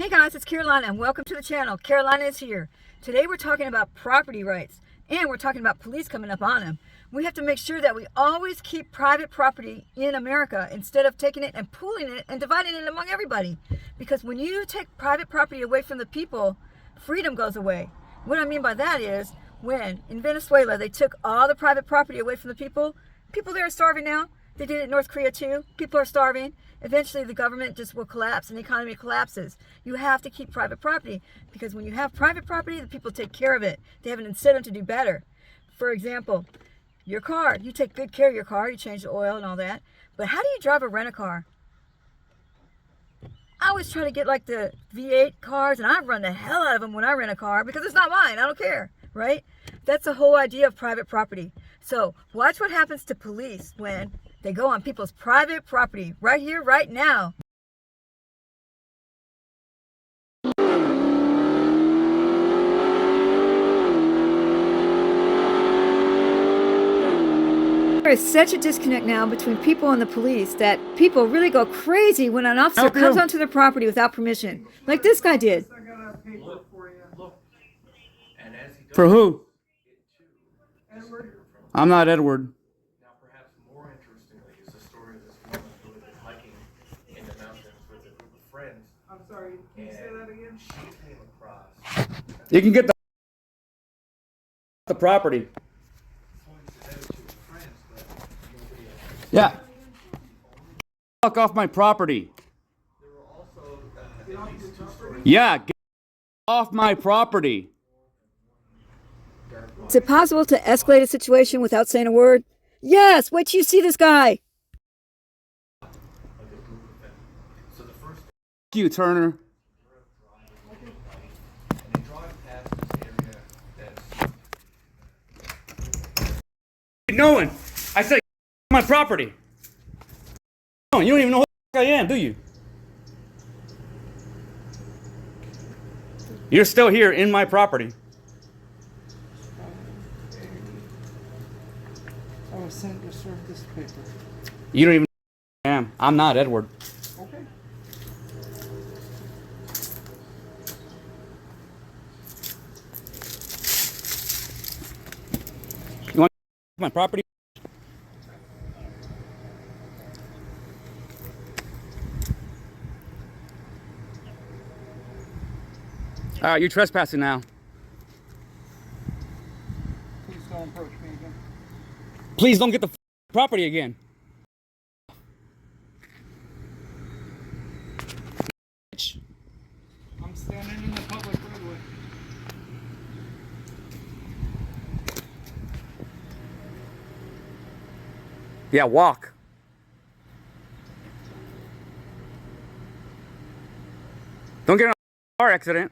Hey guys, it's Carolina and welcome to the channel. Carolina is here. Today we're talking about property rights and we're talking about police coming up on them. We have to make sure that we always keep private property in America instead of taking it and pooling it and dividing it among everybody. Because when you take private property away from the people, freedom goes away. What I mean by that is when in Venezuela they took all the private property away from the people there are starving now. They did it in North Korea too. People are starving. Eventually the government just will collapse and the economy collapses. You have to keep private property because when you have private property, the people take care of it. They have an incentive to do better. For example, your car, you take good care of your car, you change the oil and all that. But how do you drive a rent-a-car? I always try to get like the V8 cars and I run the hell out of them when I rent a car because it's not mine. I don't care, right? That's the whole idea of private property. So watch what happens to police when they go on people's private property right here, right now. There is such a disconnect now between people and the police that people really go crazy when an officer comes onto their property without permission, like this guy did. For who? I'm not Edward. Now, perhaps more interestingly is the story of this woman who had been hiking in the mountains with a group of friends. I'm sorry, can you say that again? She came across. You can get the property. Yeah. Fuck off my property. There were also at least two stories. Yeah, get off my property. Is it possible to escalate a situation without saying a word? Yes, wait till you see this guy. So the first Fuck you, Turner. and they drive past this area that's No one. I said my property. No, you don't even know who the fuck I am, do you? You're still here in my property. I was sent to serve this paper. You don't even know who I am. I'm not Edward. Okay. You want my property? All right, you're trespassing now. Please don't approach me again. Please don't get the property again. I'm standing in the public roadway. Yeah, walk. Don't get in a car accident.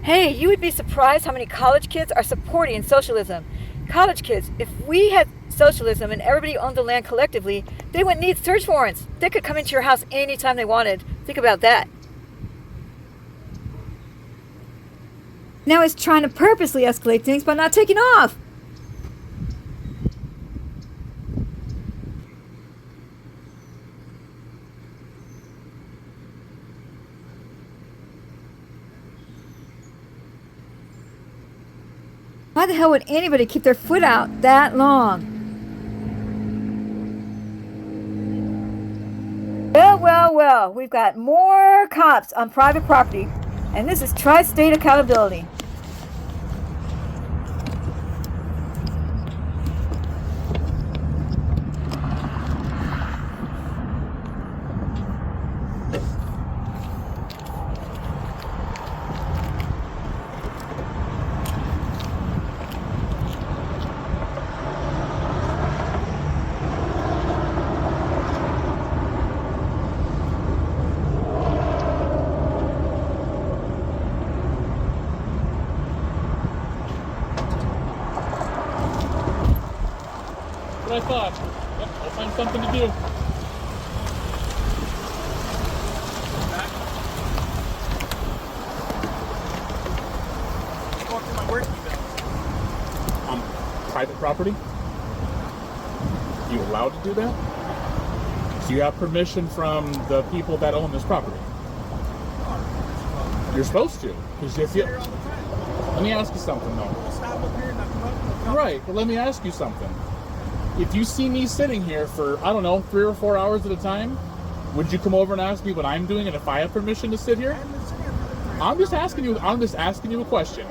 Hey, you would be surprised how many college kids are supporting socialism. College kids, if we had socialism and everybody owned the land collectively, they wouldn't need search warrants. They could come into your house anytime they wanted. Think about that. Now he's trying to purposely escalate things by not taking off. Why the hell would anybody keep their foot out that long? Well, we've got more cops on private property, and this is tri-state accountability. What I thought. Yep, I'll find something to do. Walk through my work email. private property? You allowed to do that? Do you have permission from the people that own this property? You're supposed to. Because if you... Let me ask you something, though. Right, but let me ask you something. If you see me sitting here for, I don't know, 3 or 4 hours at a time, would you come over and ask me what I'm doing and if I have permission to sit here? I'm just asking you a question.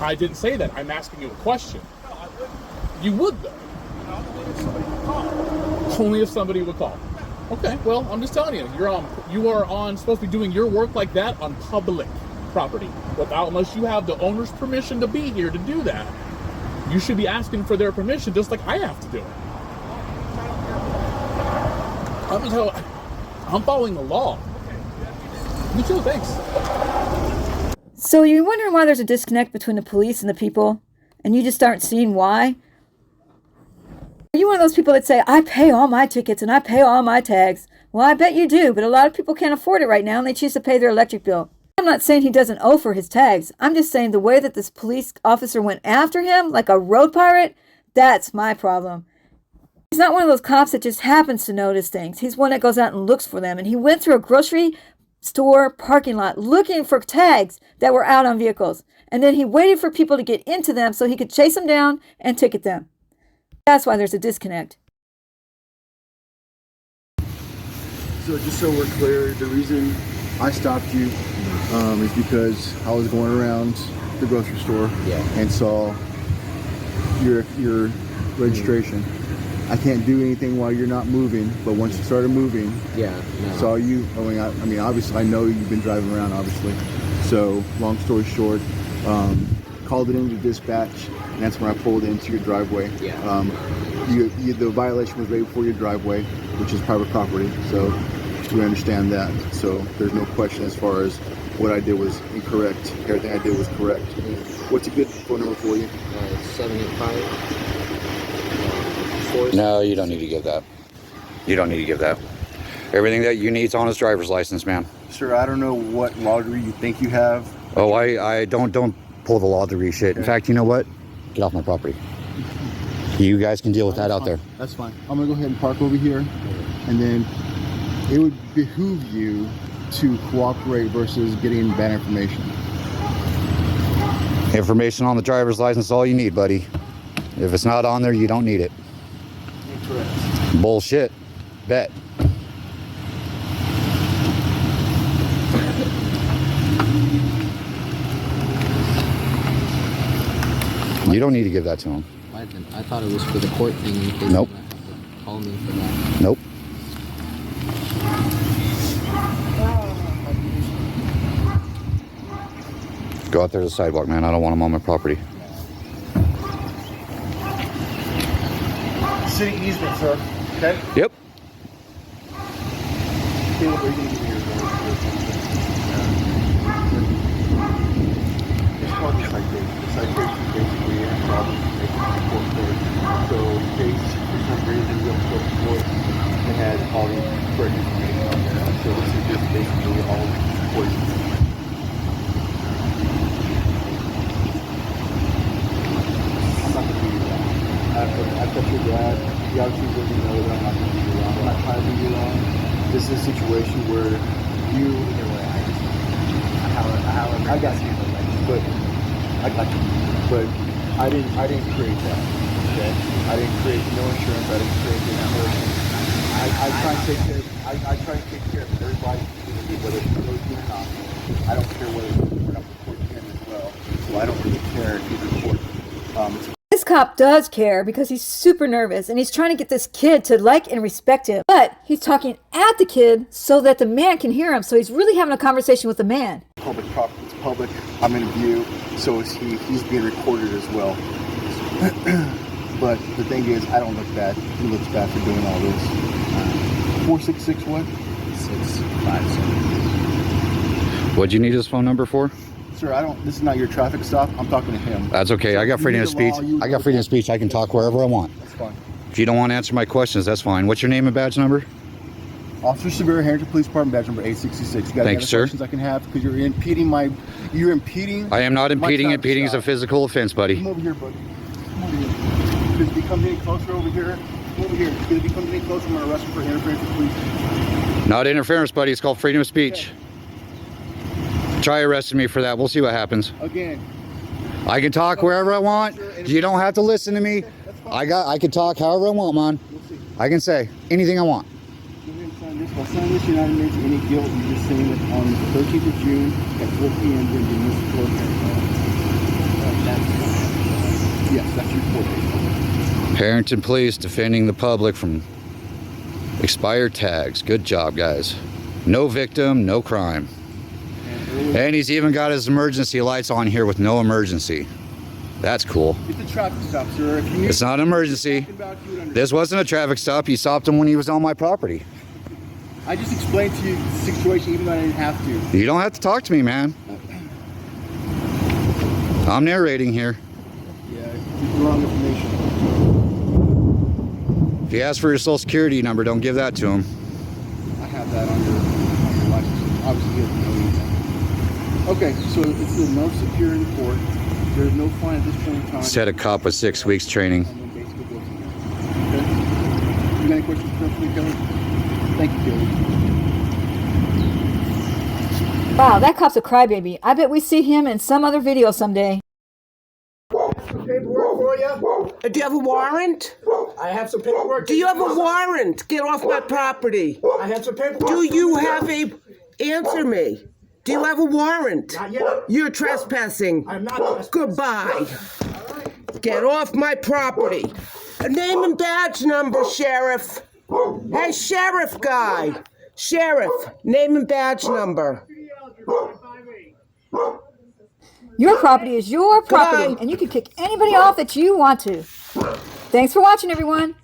I didn't say that. I'm asking you a question. You would, though. Only if somebody would call. Okay, well, I'm just telling you, you are supposed to be doing your work like that on public property, unless you have the owner's permission to be here to do that. You should be asking for their permission, just like I have to do it. I'm following the law. Me too, thanks. So you're wondering why there's a disconnect between the police and the people, and you just aren't seeing why? Are you one of those people that say, I pay all my tickets and I pay all my tags? Well, I bet you do, but a lot of people can't afford it right now and they choose to pay their electric bill. I'm not saying he doesn't owe for his tags. I'm just saying the way that this police officer went after him like a road pirate, that's my problem. He's not one of those cops that just happens to notice things. He's one that goes out and looks for them. And he went through a grocery store parking lot looking for tags that were out on vehicles. And then he waited for people to get into them so he could chase them down and ticket them. That's why there's a disconnect. So just so we're clear, the reason I stopped you is because I was going around the grocery store and saw your registration. I can't do anything while you're not moving, but once you started moving, saw you. I mean, obviously, I know you've been driving around, obviously. So, long story short, called it into dispatch, and that's when I pulled into your driveway. The violation was right before your driveway, which is private property. So, we understand that. So, there's no question as far as what I did was incorrect. Everything I did was correct. What's a good phone number for you? 785. No, you don't need to give that. You don't need to give that. Everything that you need is on his driver's license, man. Sir, I don't know what lottery you think you have. Oh, I don't pull the lottery shit. In fact, you know what? Get off my property. You guys can deal with that out there. That's fine. I'm gonna go ahead and park over here, and then it would behoove you to cooperate versus getting bad information. Information on the driver's license is all you need, buddy. If it's not on there, you don't need it. Incorrect. Bullshit. Bet. You don't need to give that to him. I thought it was for the court thing. Nope. Call me for that. Nope. Go out there to the sidewalk, man. I don't want him on my property. City easement, sir. Okay? Yep. Caleb, are you gonna give me your It's called the citation. The citation basically has problems making the court code. So in case for some reason we don't go to court, they had all the correct information on there. So this is just basically all poison. I'm not gonna do you wrong. I cut your dad. You obviously really know that I'm not gonna do you wrong. I'm not trying to do you wrong. This is a situation where you, I got you, but I got you. But I didn't create that. Okay, I didn't create no insurance. I didn't create the insurance. I try and take care. I try and take care of everybody, whether it's really good or not. I don't care whether we're up to court again as well. So I don't really care if he's in court. This cop does care because he's super nervous and he's trying to get this kid to like and respect him. But he's talking at the kid so that the man can hear him. So he's really having a conversation with the man. Public property, it's public. I'm in view, so is he. He's being recorded as well. But the thing is, I don't look bad. He looks bad for doing all this. 466 what? 657. What'd you need his phone number for? Sir, this is not your traffic stop. I'm talking to him. That's okay. I got freedom of speech. I got freedom of speech. I can talk wherever I want. That's fine. If you don't want to answer my questions, that's fine. What's your name and badge number? Officer Severe, Harrington Police Department, badge number 866. You got any other questions I can have? Because you're impeding. I am not impeding. Impeding is a physical offense, buddy. Come over here, buddy. Come over here. Because if he comes any closer over here, come over here. Because if he comes any closer, I'm going to arrest him for interference with police. Not interference, buddy. It's called freedom of speech. Try arresting me for that. We'll see what happens. Again. I can talk wherever I want. You don't have to listen to me. I can talk however I want, man. I can say anything I want. Go ahead and sign this. While signing this, you're not admitting to any guilt. You're just saying that on the 13th of June at 4 p.m. during the municipal court. Yes, that's your court date. Harrington Police defending the public from expired tags. Good job, guys. No victim, no crime. And he's even got his emergency lights on here with no emergency. That's cool. It's a traffic stop, sir. It's not an emergency. This wasn't a traffic stop. You stopped him when he was on my property. I just explained to you the situation even though I didn't have to. You don't have to talk to me, man. I'm narrating here. Yeah, it's the wrong information. If he asks for your social security number, don't give that to him. I have that on your license. Obviously, you have to know anything. Okay, so it's a no secure in court. There's no fine at this point in time. Said a cop with 6 weeks training. And then basically goes from there. Okay? You got any questions for me, Kelly? Thank you, Kelly. Wow, that cop's a crybaby. I bet we see him in some other video someday. Paperwork for you? Do you have a warrant? I have some paperwork. Do you have a warrant? Get off my property. I have some paperwork. Do you have a... Answer me. Do you have a warrant? Not yet. You're trespassing. I'm not trespassing. Goodbye. Get off my property. Name and badge number, Sheriff. Hey, Sheriff guy. Sheriff, name and badge number. Your property is your property, Goodbye. and you can kick anybody off that you want to. Thanks for watching, everyone.